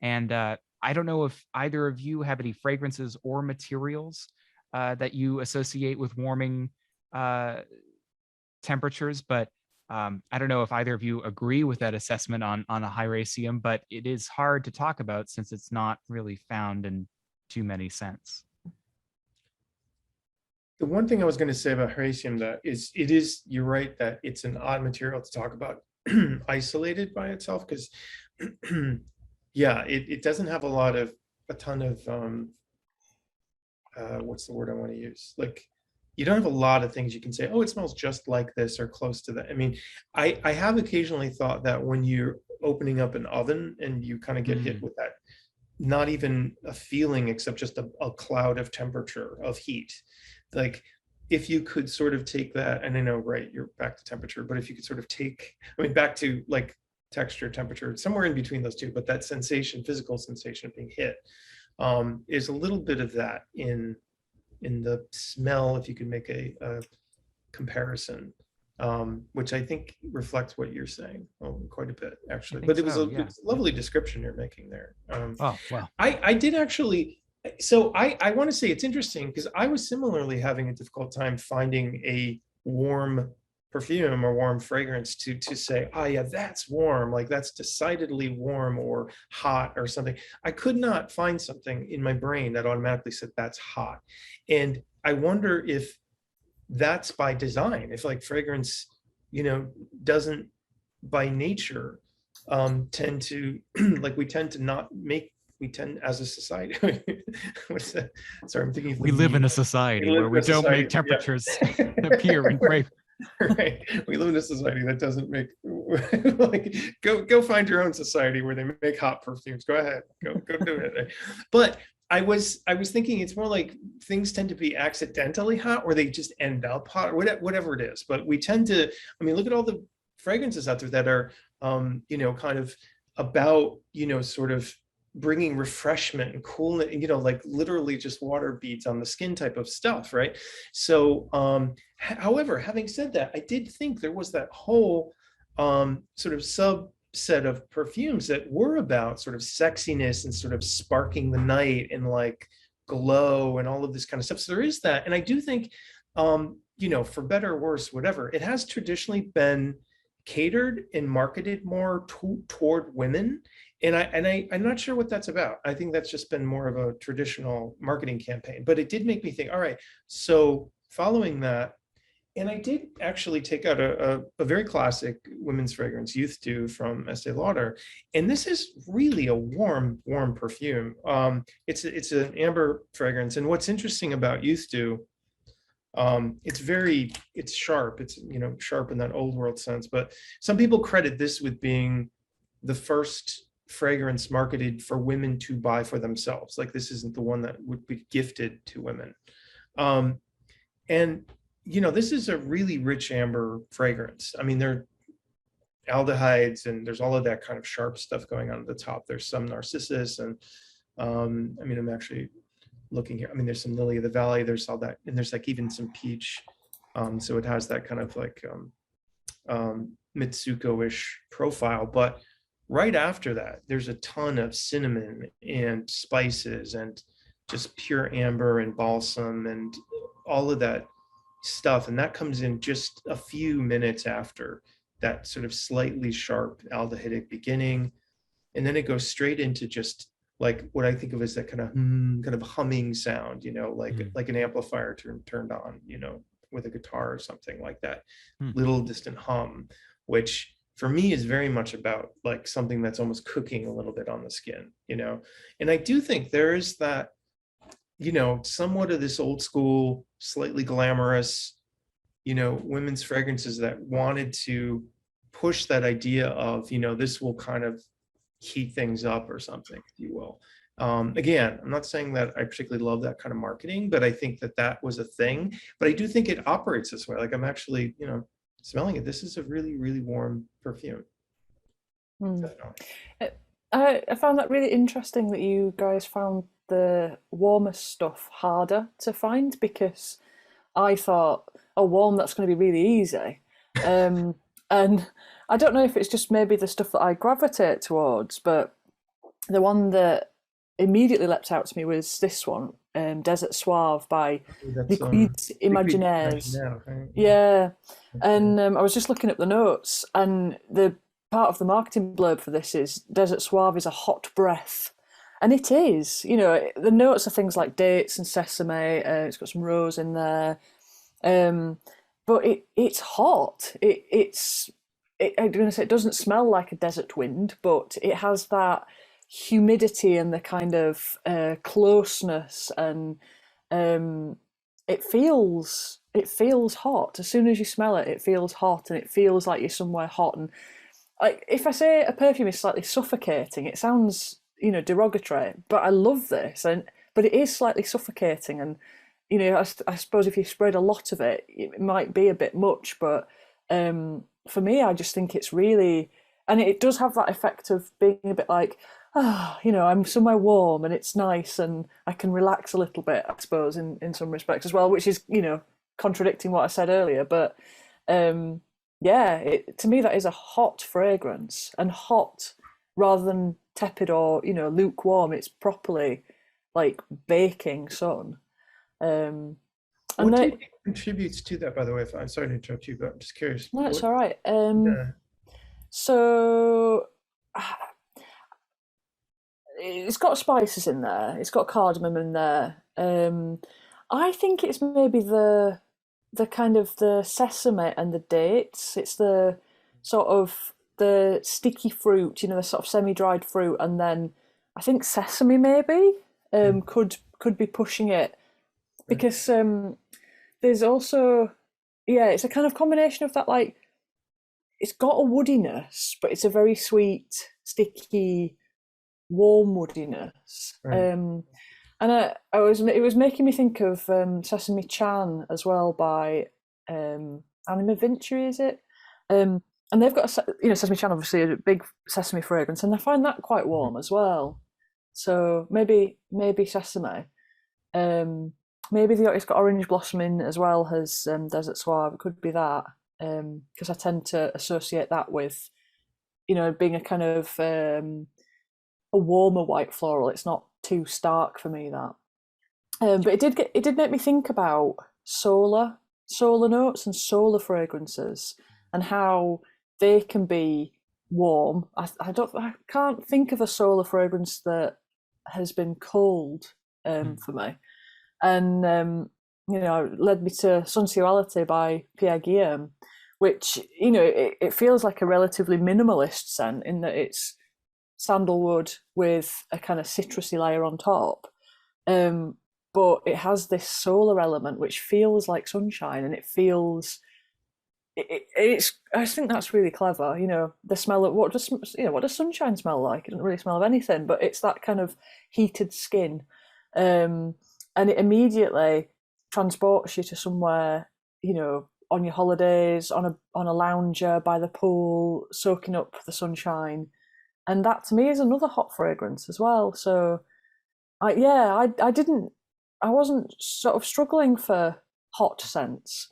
and I don't know if either of you have any fragrances or materials that you associate with warming uh, temperatures, but I don't know if either of you agree with that assessment on a Hyraceum, but it is hard to talk about since it's not really found in too many scents. The one thing I was going to say about Herasium that is, you're right that it's an odd material to talk about isolated by itself, because yeah, it doesn't have a ton of what's the word I want to use? Like, you don't have a lot of things you can say, oh, it smells just like this or close to that. I mean, I have occasionally thought that when you're opening up an oven and you kind of get hit Mm. with that, not even a feeling except just a cloud of temperature, of heat. Like, if you could sort of take that, and I know, right, you're back to temperature, but if you could sort of take, I mean, back to like texture, temperature, somewhere in between those two, but that sensation, physical sensation of being hit, is a little bit of that in the smell, if you could make a comparison. which I think reflects what you're saying quite a bit, I actually. think But it was so. a Yeah. lovely description you're making there. Oh, well. I did actually. So I want to say it's interesting because I was similarly having a difficult time finding a warm perfume or warm fragrance to say, oh yeah, that's warm, like that's decidedly warm or hot or something. I could not find something in my brain that automatically said that's hot. And I wonder if that's by design, if like fragrance, doesn't by nature tend to like we tend to not make we tend as a society what's that? Sorry, I'm thinking of the We live in meme. a We society live where in we a don't society, make temperatures yeah. appear in fragrance. Right. We live in a society that doesn't make like go find your own society where they make hot perfumes. Go ahead. Go do it. But I was thinking it's more like things tend to be accidentally hot or they just end up hot or whatever it is. But we tend to, I mean, look at all the fragrances out there that are kind of about, sort of bringing refreshment and coolness, like literally just water beads on the skin type of stuff, right? So however, having said that, I did think there was that whole sort of subset of perfumes that were about sort of sexiness and sort of sparking the night and like glow and all of this kind of stuff. So there is that. And I do think for better or worse, whatever, it has traditionally been catered and marketed more toward women. And I'm not sure what that's about. I think that's just been more of a traditional marketing campaign, but it did make me think, all right, so following that, and I did actually take out a very classic women's fragrance, Youth Dew from Estee Lauder. And this is really a warm perfume. It's an amber fragrance. And what's interesting about Youth Dew, it's sharp. It's, sharp in that old world sense, but some people credit this with being the first fragrance marketed for women to buy for themselves. Like this isn't the one that would be gifted to women. And this is a really rich amber fragrance. I mean, there are aldehydes and there's all of that kind of sharp stuff going on at the top. There's some narcissus and I'm actually looking here. I mean, there's some lily of the valley. There's all that, and there's like even some peach. So it has that kind of like Mitsuko-ish profile. But right after that, there's a ton of cinnamon and spices and just pure amber and balsam and all of that stuff. And that comes in just a few minutes after that sort of slightly sharp aldehydic beginning. And then it goes straight into just like what I think of as that kind of humming sound, like an amplifier turned on, with a guitar or something like that, little distant hum, which for me is very much about like something that's almost cooking a little bit on the skin, and I do think there is that, somewhat of this old school, slightly glamorous, women's fragrances that wanted to push that idea of, this will kind of heat things up or something, if you will. Again, I'm not saying that I particularly love that kind of marketing, but I think that was a thing. But I do think it operates this way. Like I'm actually, smelling it. This is a really, really warm perfume. Definitely. I found that really interesting that you guys found the warmest stuff harder to find, because I thought, oh, warm, that's going to be really easy. And I don't know if it's just maybe the stuff that I gravitate towards, but the one that immediately leapt out to me was this one, Desert Suave by Liquides Imaginaires. Right? Yeah, and I was just looking at the notes, and the part of the marketing blurb for this is Desert Suave is a hot breath. And it is, the notes are things like dates and sesame, it's got some rose in there. But it's hot. I'm going to say it doesn't smell like a desert wind, but it has that humidity and the kind of closeness, and it feels hot. As soon as you smell it, it feels hot, and it feels like you're somewhere hot. And like if I say a perfume is slightly suffocating, it sounds derogatory, but I love this, but it is slightly suffocating, and I suppose if you sprayed a lot of it, it might be a bit much, but for me, I just think it's really, and it does have that effect of being a bit like, I'm somewhere warm and it's nice and I can relax a little bit, I suppose, in some respects as well, which is, contradicting what I said earlier, but yeah, to me that is a hot fragrance, and hot rather than tepid or lukewarm. It's properly like baking sun. Um, and What do you they think contributes to that, by the way? If I'm sorry to interrupt you, but I'm just curious. no, it's What? all right. Yeah. So it's got spices in there. It's got cardamom in there. I think it's maybe the kind of the sesame and the dates. It's the sort of the sticky fruit, the sort of semi-dried fruit, and then I think sesame maybe Mm, could be pushing it right. because there's also yeah, it's a kind of combination of that like it's got a woodiness, but it's a very sweet, sticky, warm woodiness. Right. And it was making me think of Sesame Chan as well by Anima Vinci, is it? And they've got Sesame Chan obviously a big sesame fragrance, and I find that quite Mhm. warm as well. So maybe sesame. Um, maybe it's got orange blossom in as well as Desert Suave. It could be that because I tend to associate that with being a kind of a warmer white floral. It's not too stark for me that. But it did make me think about solar notes and solar fragrances and how they can be warm. I can't think of a solar fragrance that has been cold Hmm. for me, and it led me to Sensuality by Pierre Guillaume, which it feels like a relatively minimalist scent in that it's sandalwood with a kind of citrusy layer on top. Um, but it has this solar element which feels like sunshine, and it feels it's. I think that's really clever. The smell of what does sunshine smell like? It doesn't really smell of anything, but it's that kind of heated skin, um, and it immediately transports you to somewhere. On your holidays, on a lounger by the pool, soaking up the sunshine, and that to me is another hot fragrance as well. So I didn't, I wasn't sort of struggling for hot scents.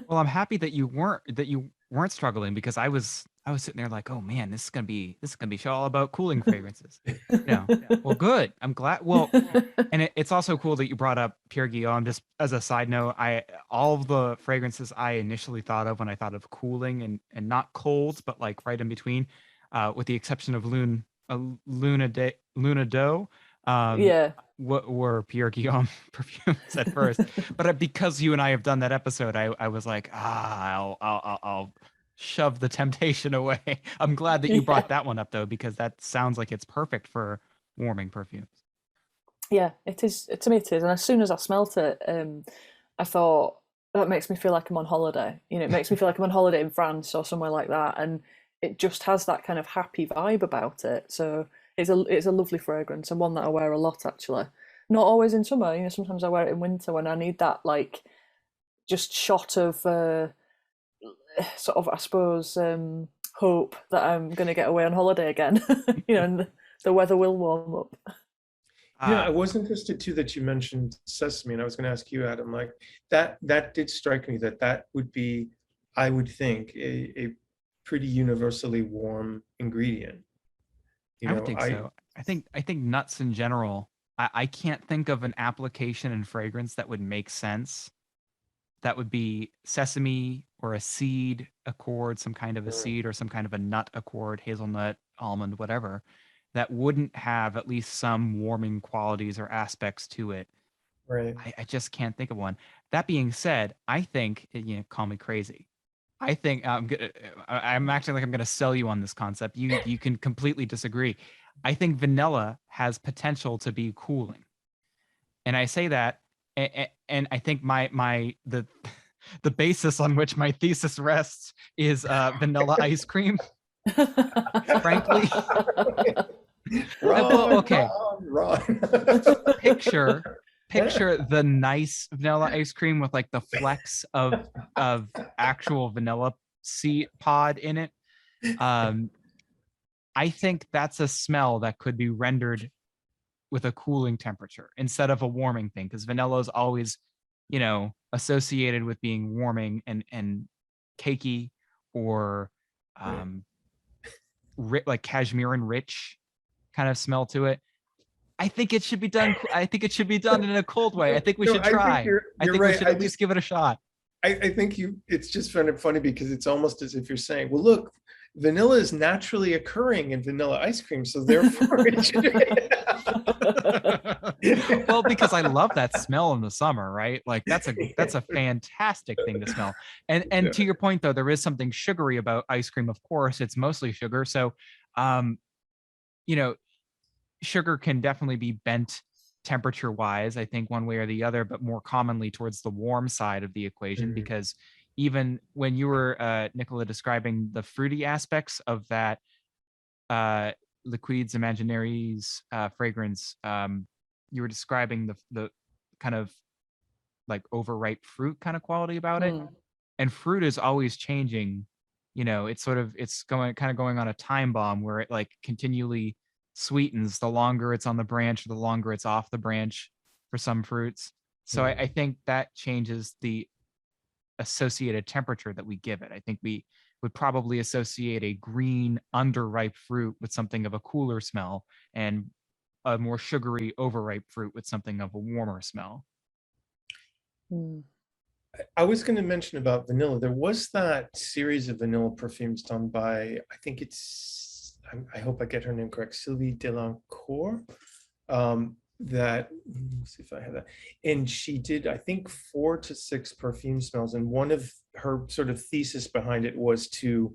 Well, I'm happy that you weren't struggling because I was sitting there like, oh man, this is gonna be show all about cooling fragrances. No. Well, good. I'm glad. Well, and it's also cool that you brought up Pierre Guillaume. Just as a side note, I all of the fragrances I initially thought of when I thought of cooling and not colds, but like right in between, with the exception of Luna Doe, um, Yeah. were Pierre Guillaume perfumes at first. But because you and I have done that episode, I was like, I'll shove the temptation away. I'm glad that you Yeah. brought that one up though, because that sounds like it's perfect for warming perfumes. Yeah, it is. To me, it is. And as soon as I smelt it, I thought that makes me feel like I'm on holiday. It makes me feel like I'm on holiday in France or somewhere like that, and it just has that kind of happy vibe about it. So it's a lovely fragrance and one that I wear a lot actually. Not always in summer. Sometimes I wear it in winter when I need that like just shot of sort of I suppose hope that I'm going to get away on holiday again. And the weather will warm up. Yeah, I Ah, was interested too that you mentioned sesame, and I was going to ask you, Adam, like that did strike me that that would be, I would think, a pretty universally warm ingredient. I would think I so. I think nuts in general. I can't think of an application in fragrance that would make sense. That would be sesame or a seed accord, some kind of a seed or some kind of a nut accord, hazelnut, almond, whatever, that wouldn't have at least some warming qualities or aspects to it. right. I just can't think of one. That being said, I think, call me crazy. I think I'm acting like I'm gonna sell you on this concept. You can completely disagree. I think vanilla has potential to be cooling, and I say that, and I think the the basis on which my thesis rests is vanilla ice cream. Frankly, well, Ron, okay. Ron. Picture picture the nice vanilla ice cream with like the flecks of actual vanilla seed pod in it. Um, I think that's a smell that could be rendered with a cooling temperature instead of a warming thing, because vanilla is always, associated with being warming and cakey or Right. like cashmere and rich kind of smell to it. I think it should be done. I think it should be done in a cold way. I think we No, should I think try. I you're think we right. should at least give it a shot. I think it's just kind of funny because it's almost as if you're saying, well, look, vanilla is naturally occurring in vanilla ice cream, so therefore it should. Well, because I love that smell in the summer, right? Like that's a fantastic thing to smell. And Yeah. to your point though, there is something sugary about ice cream. Of course, it's mostly sugar. So, um, you know, sugar can definitely be bent temperature wise, I think one way or the other, but more commonly towards the warm side of the equation, Mm, because even when you were Nicola describing the fruity aspects of that Liquides Imaginaries fragrance, you were describing the kind of like overripe fruit kind of quality about it. Mm. And fruit is always changing. It's going on a time bomb where it like continually sweetens the longer it's on the branch or the longer it's off the branch for some fruits. So I mm. think that changes the associated temperature that we give it. I think we would probably associate a green underripe fruit with something of a cooler smell, and a more sugary overripe fruit with something of a warmer smell. Mm. I was going to mention about vanilla. There was that series of vanilla perfumes done by, I think I hope I get her name correct, Sylvie Delancourt. Let me see if I have that. And she did, I think, 4 to 6 perfume smells. And one of her sort of thesis behind it was to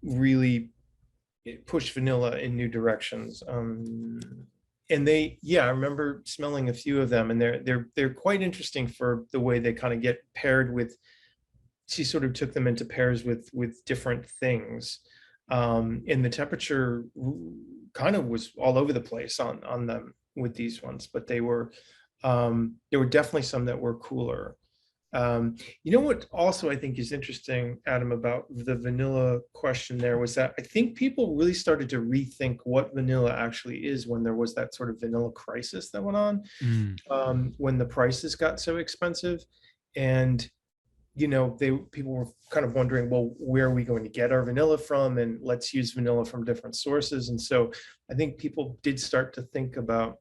really push vanilla in new directions. And I remember smelling a few of them, and they're quite interesting for the way they kind of get paired with. She sort of took them into pairs with different things, and the temperature kind of was all over the place on them with these ones, but there were definitely some that were cooler. You know what also I think is interesting, Adam, about the vanilla question there was that I think people really started to rethink what vanilla actually is when there was that sort of vanilla crisis that went on, Mm. when the prices got so expensive. And people were kind of wondering, well, where are we going to get our vanilla from? And let's use vanilla from different sources. And so I think people did start to think about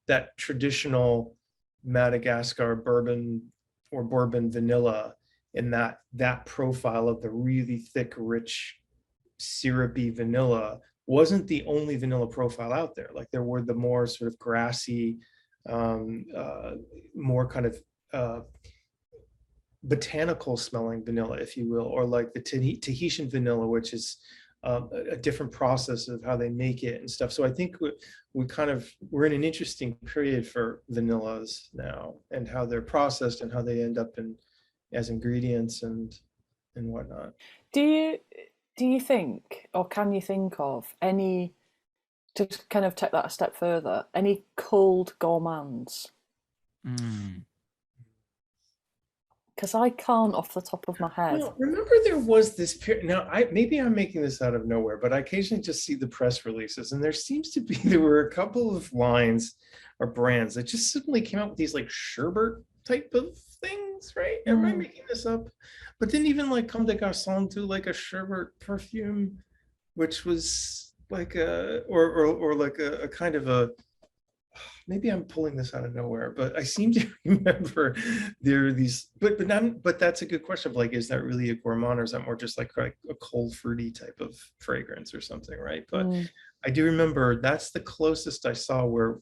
that traditional Madagascar bourbon or bourbon vanilla, and that profile of the really thick, rich, syrupy vanilla wasn't the only vanilla profile out there. Like there were the more sort of grassy, more kind of botanical smelling vanilla, if you will, or like the Tahitian vanilla, which is a different process of how they make it and stuff. So I think we're in an interesting period for vanillas now, and how they're processed and how they end up as ingredients and whatnot. Do you think, or can you think of any, to kind of take that a step further, any cold gourmands? Mm. Because I can't off the top of my head. Well, remember there was this period. Now, maybe I'm making this out of nowhere, but I occasionally just see the press releases, and there seems to be there were a couple of lines or brands that just suddenly came out with these like sherbet type of things, right? Am I making this up? But didn't even like Comme des Garçons do like a sherbet perfume, which was like or like a kind of a, maybe I'm pulling this out of nowhere, but I seem to remember there are these, but that's a good question of like, is that really a gourmand, or is that more just like a cold fruity type of fragrance or something, right? But I do remember that's the closest I saw where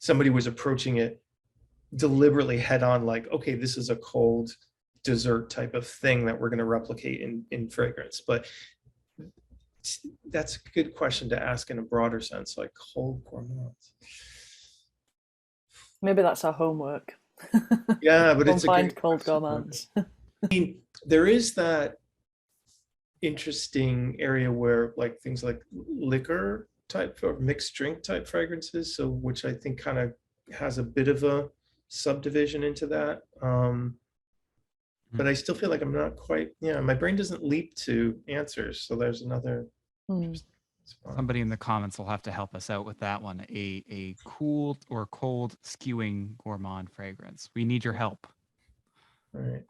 somebody was approaching it deliberately head on, like, okay, this is a cold dessert type of thing that we're going to replicate in fragrance. But that's a good question to ask in a broader sense, like cold gourmands. Maybe that's our homework. Yeah, but it's a find great cold question. gourmands. I mean, there is that interesting area where like things like liquor type or mixed drink type fragrances, so which I think kind of has a bit of a subdivision into that. But I still feel like I'm not quite, my brain doesn't leap to answers. So there's another spot. Somebody in the comments will have to help us out with that one. A cool or cold skewing gourmand fragrance. We need your help. All right.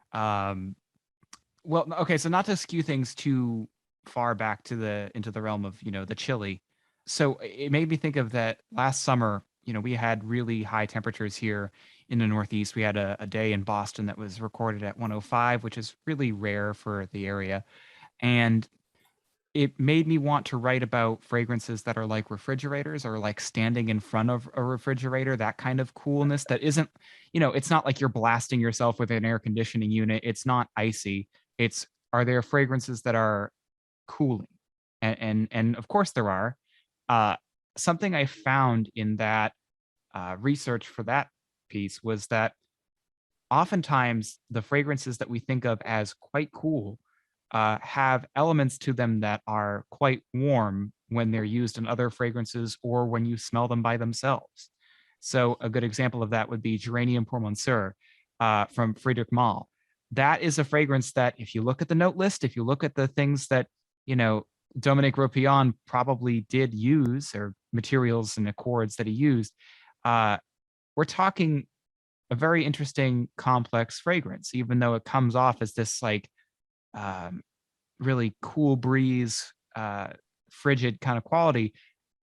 Well, okay, so not to skew things too far back to the into the realm of, the chili. So it made me think of that last summer, we had really high temperatures here in the Northeast. We had a day in Boston that was recorded at 105, which is really rare for the area. And it made me want to write about fragrances that are like refrigerators or like standing in front of a refrigerator, that kind of coolness that isn't, it's not like you're blasting yourself with an air conditioning unit. It's not icy. It's, are there fragrances that are cooling? And of course there are. Uh, Something I found in that research for that piece was that oftentimes the fragrances that we think of as quite cool have elements to them that are quite warm when they're used in other fragrances or when you smell them by themselves. So a good example of that would be Geranium pour Monsieur from Friedrich Malle. That is a fragrance that, if you look at the note list, if you look at the things that, Dominique Ropillon probably did use, or materials and accords that he used, we're talking a very interesting, complex fragrance, even though it comes off as this like um, really cool breeze, frigid kind of quality.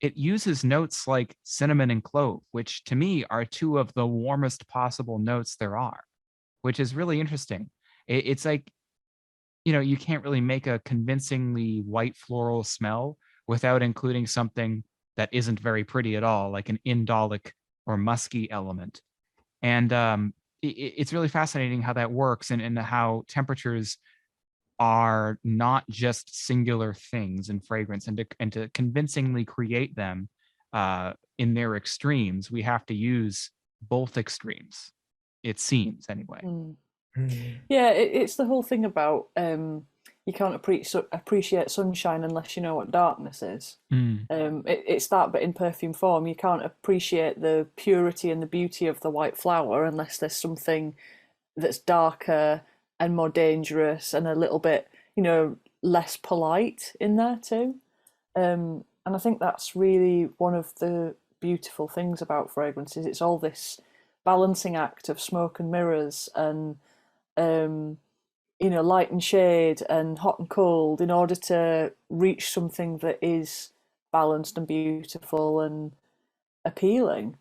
It uses notes like cinnamon and clove, which to me are two of the warmest possible notes there are, which is really interesting. It's like, you can't really make a convincingly white floral smell without including something that isn't very pretty at all, like an indolic or musky element. And it's really fascinating how that works, and how temperatures are not just singular things in fragrance, and to convincingly create them in their extremes, we have to use both extremes, it seems anyway. Mm. Mm. Yeah, it's the whole thing about you can't appreciate sunshine unless you know what darkness is. Mm. It's that, but in perfume form. You can't appreciate the purity and the beauty of the white flower unless there's something that's darker and more dangerous and a little bit, less polite in there too. And I think that's really one of the beautiful things about fragrances. It's all this balancing act of smoke and mirrors, and um, light and shade and hot and cold, in order to reach something that is balanced and beautiful and appealing.